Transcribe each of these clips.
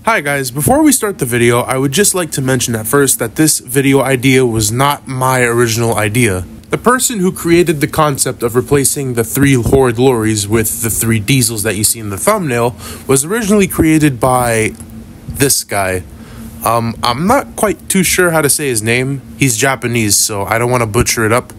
Hi guys, before we start the video, I would just like to mention at first that this video idea was not my original idea. The person who created the concept of replacing the 3 Horrid lorries with the 3 diesels that you see in the thumbnail was originally created by this guy. I'm not quite too sure how to say his name. He's Japanese, so I don't want to butcher it up.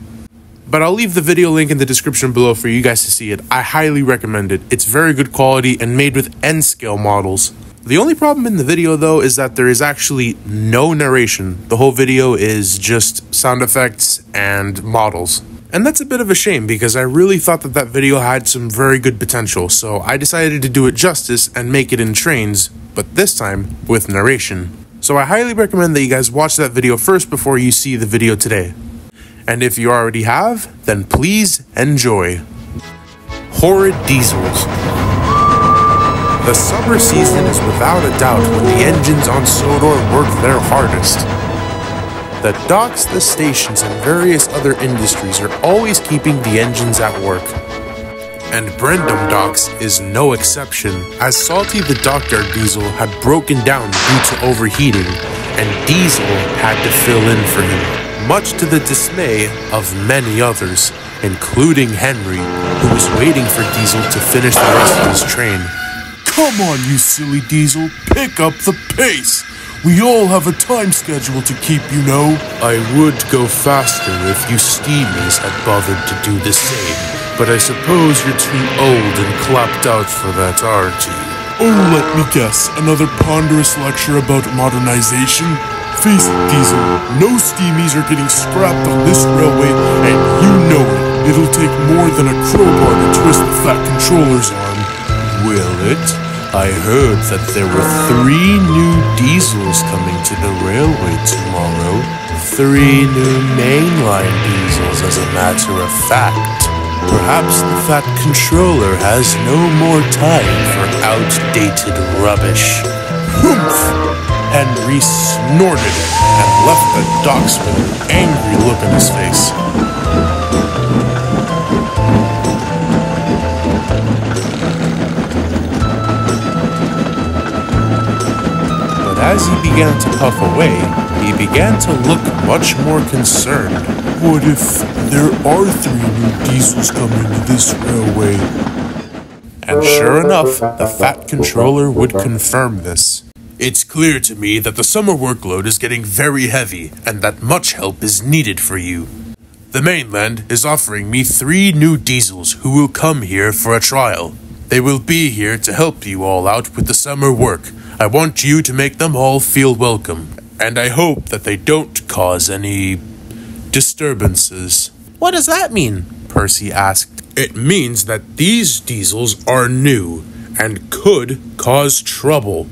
But I'll leave the video link in the description below for you guys to see it. I highly recommend it. It's very good quality and made with N-scale models. The only problem in the video though is that there is actually no narration. The whole video is just sound effects and models. And that's a bit of a shame because I really thought that that video had some very good potential, so I decided to do it justice and make it in trains, but this time with narration. So I highly recommend that you guys watch that video first before you see the video today. And if you already have, then please enjoy. Horrid Diesels. The summer season is without a doubt when the engines on Sodor work their hardest. The docks, the stations, and various other industries are always keeping the engines at work. And Brendam Docks is no exception, as Salty the Dockyard Diesel had broken down due to overheating, and Diesel had to fill in for him, much to the dismay of many others, including Henry, who was waiting for Diesel to finish the rest of his train. Come on, you silly Diesel, pick up the pace! We all have a time schedule to keep, you know. I would go faster if you steamies had bothered to do the same, but I suppose you're too old and clapped out for that, aren't you? Oh, let me guess, another ponderous lecture about modernization? Face it, Diesel, no steamies are getting scrapped on this railway, and you know it. It'll take more than a crowbar to twist the fat controller's arm. Will it? I heard that there were 3 new diesels coming to the railway tomorrow. 3 new mainline diesels, as a matter of fact. Perhaps the fat controller has no more time for outdated rubbish. Humph! Henry snorted and left the docks with an angry look on his face. As he began to puff away, he began to look much more concerned. What if there are 3 new diesels coming to this railway? And sure enough, the fat controller would confirm this. It's clear to me that the summer workload is getting very heavy and that much help is needed for you. The mainland is offering me 3 new diesels who will come here for a trial. They will be here to help you all out with the summer work. I want you to make them all feel welcome, and I hope that they don't cause any disturbances. What does that mean? Percy asked. It means that these diesels are new and could cause trouble,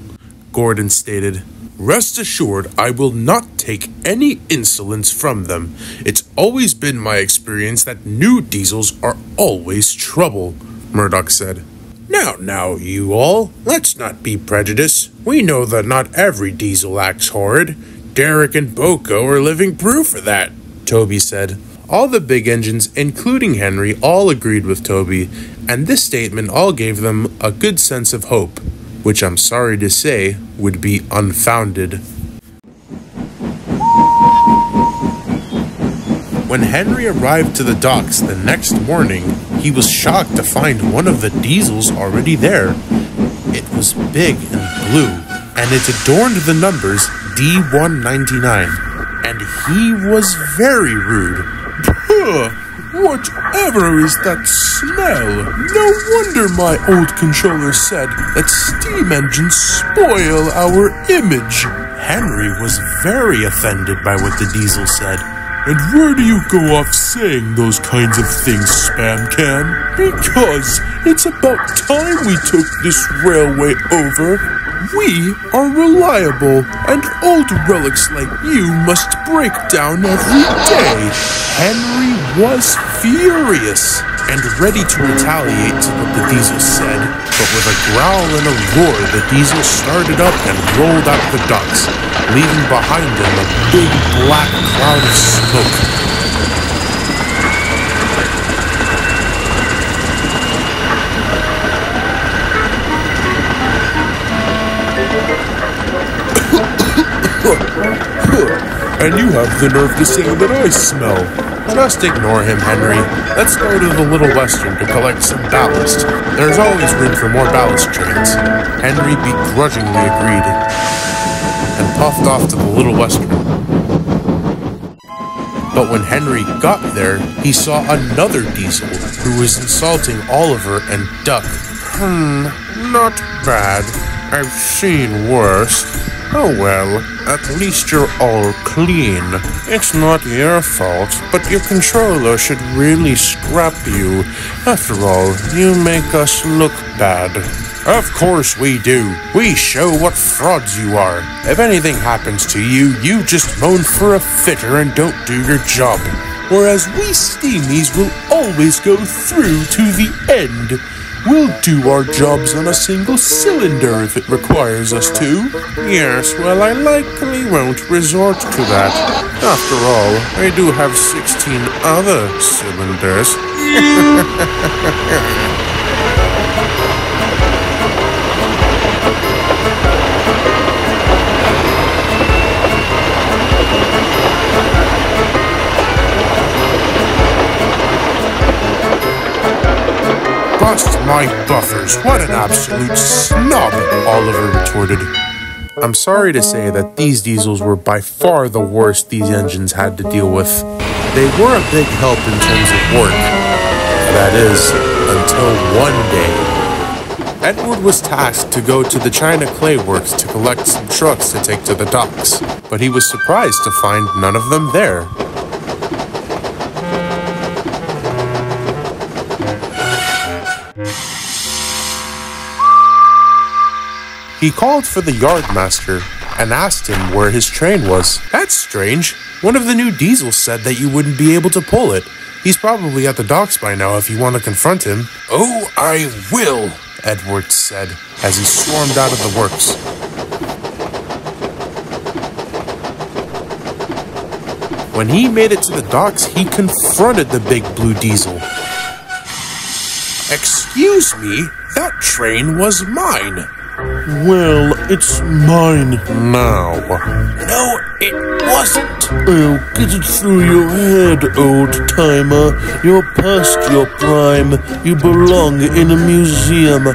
Gordon stated. Rest assured, I will not take any insolence from them. It's always been my experience that new diesels are always trouble, Murdoch said. Now, you all, let's not be prejudiced. We know that not every diesel acts horrid. Derek and Boko are living proof of that, Toby said. All the big engines, including Henry, all agreed with Toby, and this statement all gave them a good sense of hope, which I'm sorry to say would be unfounded. When Henry arrived to the docks the next morning, he was shocked to find one of the diesels already there. It was big and blue, and it adorned the numbers D199, and he was very rude. Puh! Whatever is that smell? No wonder my old controller said that steam engines spoil our image. Henry was very offended by what the diesel said. And where do you go off saying those kinds of things, Spam Can? Because it's about time we took this railway over. We are reliable, and old relics like you must break down every day. Henry was furious and ready to retaliate to what the diesel said, but with a growl and a roar, the diesel started up and rolled out the docks, leaving behind them a big black cloud of smoke. And you have the nerve to say that I smell. Just ignore him, Henry. Let's go to the Little Western to collect some ballast. There's always room for more ballast trains. Henry begrudgingly agreed and puffed off to the Little Western. But when Henry got there, he saw another Diesel who was insulting Oliver and Duck. Not bad. I've seen worse. Oh well, at least you're all clean. It's not your fault, but your controller should really scrap you. After all, you make us look bad. Of course we do. We show what frauds you are. If anything happens to you, you just moan for a fitter and don't do your job. Whereas we steamies will always go through to the end. We'll do our jobs on a single cylinder if it requires us to. Yes, well, I likely won't resort to that. After all, I do have 16 other cylinders. Bust my buffers, what an absolute snub, Oliver retorted. I'm sorry to say that these diesels were by far the worst these engines had to deal with. They were a big help in terms of work. That is, until one day. Edward was tasked to go to the China Clay Works to collect some trucks to take to the docks, but he was surprised to find none of them there. He called for the yardmaster and asked him where his train was. That's strange. One of the new diesels said that you wouldn't be able to pull it. He's probably at the docks by now if you want to confront him. Oh, I will, Edward said as he swarmed out of the works. When he made it to the docks, he confronted the big blue diesel. Excuse me, that train was mine. Well, it's mine now. No, it wasn't. Oh, get it through your head, old-timer. You're past your prime. You belong in a museum,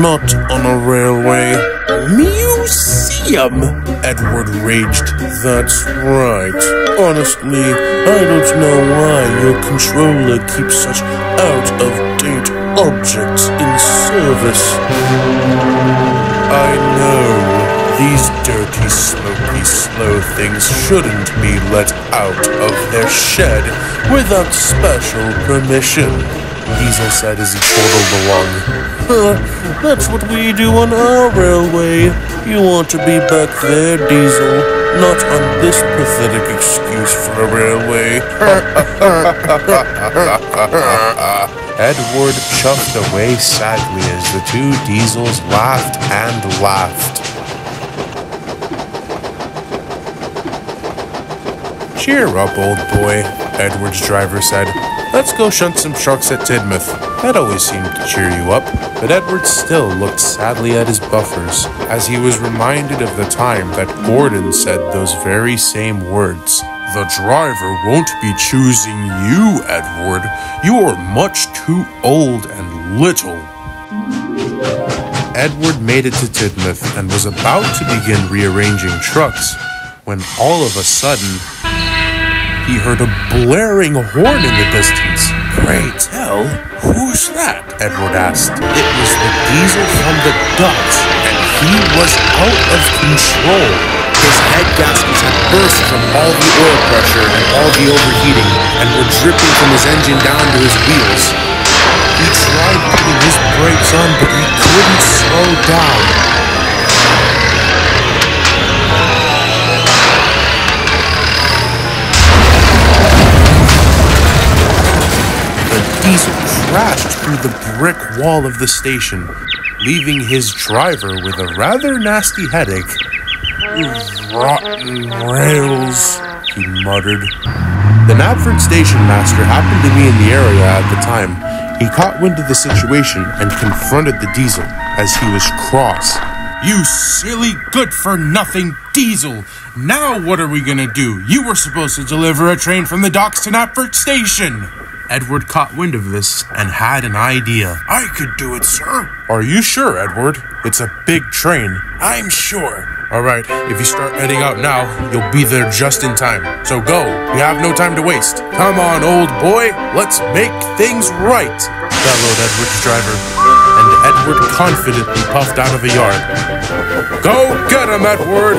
not on a railway. Museum? Edward raged. That's right. Honestly, I don't know why your controller keeps such out-of-date objects in service. I know. These dirty, smoky, slow things shouldn't be let out of their shed without special permission, Diesel said as he chortled along. That's what we do on our railway. You want to be back there, Diesel, not on this pathetic excuse for a railway. Edward chuffed away sadly as the two diesels laughed and laughed. Cheer up, old boy, Edward's driver said. Let's go shunt some trucks at Tidmouth. That always seemed to cheer you up. But Edward still looked sadly at his buffers as he was reminded of the time that Gordon said those very same words. The driver won't be choosing you, Edward. You're much too old and little. Edward made it to Tidmouth and was about to begin rearranging trucks when all of a sudden, he heard a blaring horn in the distance. Pray tell, who's that? Edward asked. It was the diesel from the docks, and he was out of control. His head gaskets had burst from all the oil pressure and all the overheating and were dripping from his engine down to his wheels. He tried putting his brakes on, but he couldn't slow down. The diesel crashed through the brick wall of the station, leaving his driver with a rather nasty headache. Rotten rails, he muttered. The Knapford station master happened to be in the area at the time. He caught wind of the situation and confronted the diesel as he was cross. You silly, good-for-nothing diesel! Now what are we gonna do? You were supposed to deliver a train from the docks to Knapford Station! Edward caught wind of this and had an idea. I could do it, sir. Are you sure, Edward? It's a big train. I'm sure. Alright, if you start heading out now, you'll be there just in time. So go, we have no time to waste. Come on, old boy, let's make things right, bellowed Edward's driver, and Edward confidently puffed out of the yard. Go get him, Edward!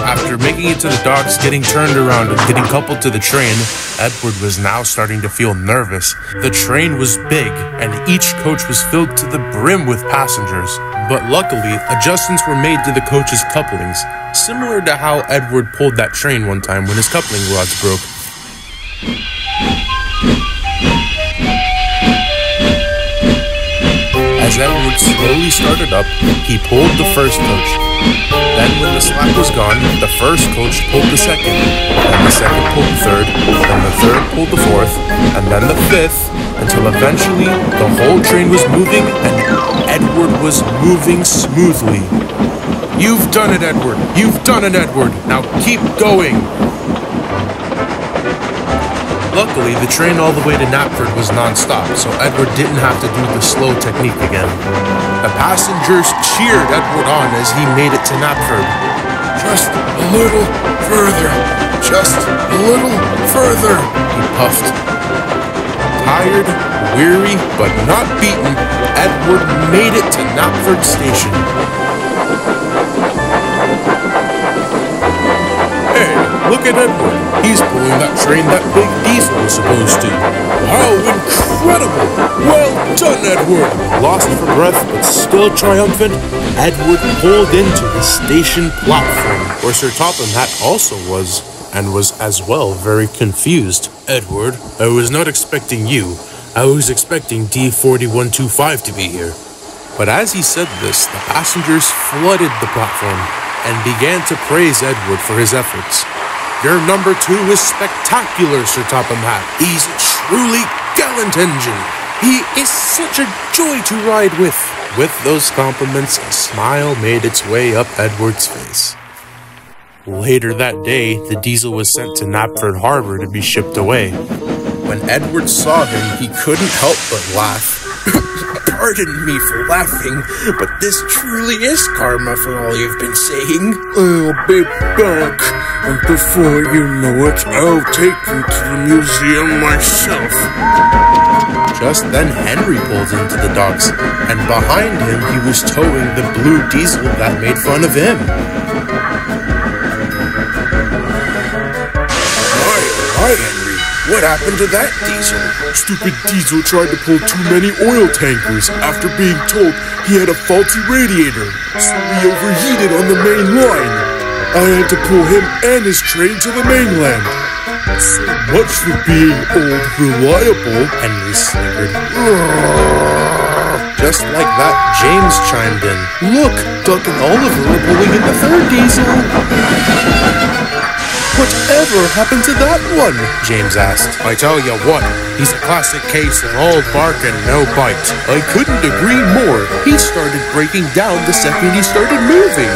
After making it to the docks, getting turned around, and getting coupled to the train, Edward was now starting to feel nervous. The train was big, and each coach was filled to the brim with passengers. But luckily, adjustments were made to the coach's couplings, similar to how Edward pulled that train one time when his coupling rods broke. As Edward slowly started up, he pulled the first coach. Then when the slack was gone, the first coach pulled the second, then the second pulled the third, then the third pulled the fourth, and then the fifth, until eventually the whole train was moving and Edward was moving smoothly. You've done it, Edward! You've done it, Edward! Now keep going! Luckily, the train all the way to Knapford was non-stop, so Edward didn't have to do the slow technique again. The passengers cheered Edward on as he made it to Knapford. Just a little further. Just a little further, he puffed. Tired, weary, but not beaten, Edward made it to Knapford Station. Hey, look at Edward. He's pulling that train that big diesel was supposed to. How incredible! Well done, Edward! Lost for breath, but still triumphant, Edward pulled into the station platform, where Sir Topham Hatt also was, and was as well very confused. Edward, I was not expecting you. I was expecting D4125 to be here. But as he said this, the passengers flooded the platform and began to praise Edward for his efforts. Your number 2 is spectacular, Sir Topham Hatt. He's a truly gallant engine. He is such a joy to ride with. With those compliments, a smile made its way up Edward's face. Later that day, the diesel was sent to Knapford Harbor to be shipped away. When Edward saw him, he couldn't help but laugh. Pardon me for laughing, but this truly is karma for all you've been saying. I'll be back, and before you know it, I'll take you to the museum myself. Just then Henry pulled into the docks, and behind him he was towing the blue diesel that made fun of him. Hi, Henry. What happened to that diesel? Stupid diesel tried to pull too many oil tankers after being told he had a faulty radiator, so he overheated on the main line. I had to pull him and his train to the mainland. So much for being old reliable, Henry snickered. Just like that, James chimed in. Look, Duck and Oliver are pulling in the third diesel. Whatever happened to that one? James asked. I tell you what, he's a classic case of all bark and no bite. I couldn't agree more. He started breaking down the second he started moving.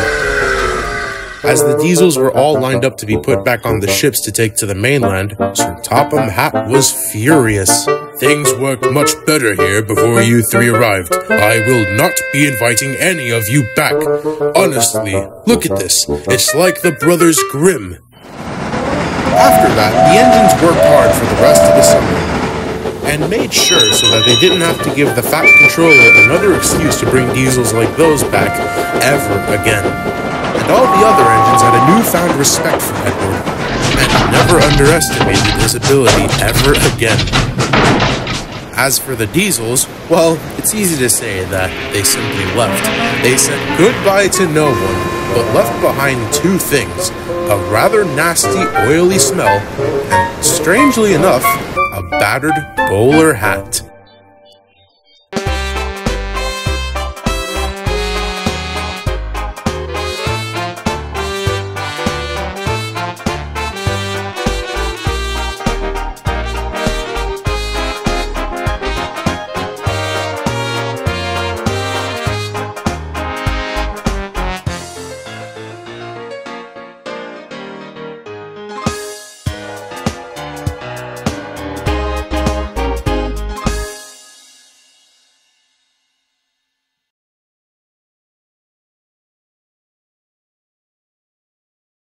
As the diesels were all lined up to be put back on the ships to take to the mainland, Sir Topham Hatt was furious. Things worked much better here before you 3 arrived. I will not be inviting any of you back. Honestly, look at this. It's like the Brothers Grimm. After that, the engines worked hard for the rest of the summer, and made sure so that they didn't have to give the Fat Controller another excuse to bring diesels like those back ever again. And all the other engines had a newfound respect for Edward, and never underestimated his ability ever again. As for the diesels, well, it's easy to say that they simply left. They said goodbye to no one, but left behind 2 things. A rather nasty, oily smell, and strangely enough, a battered bowler hat.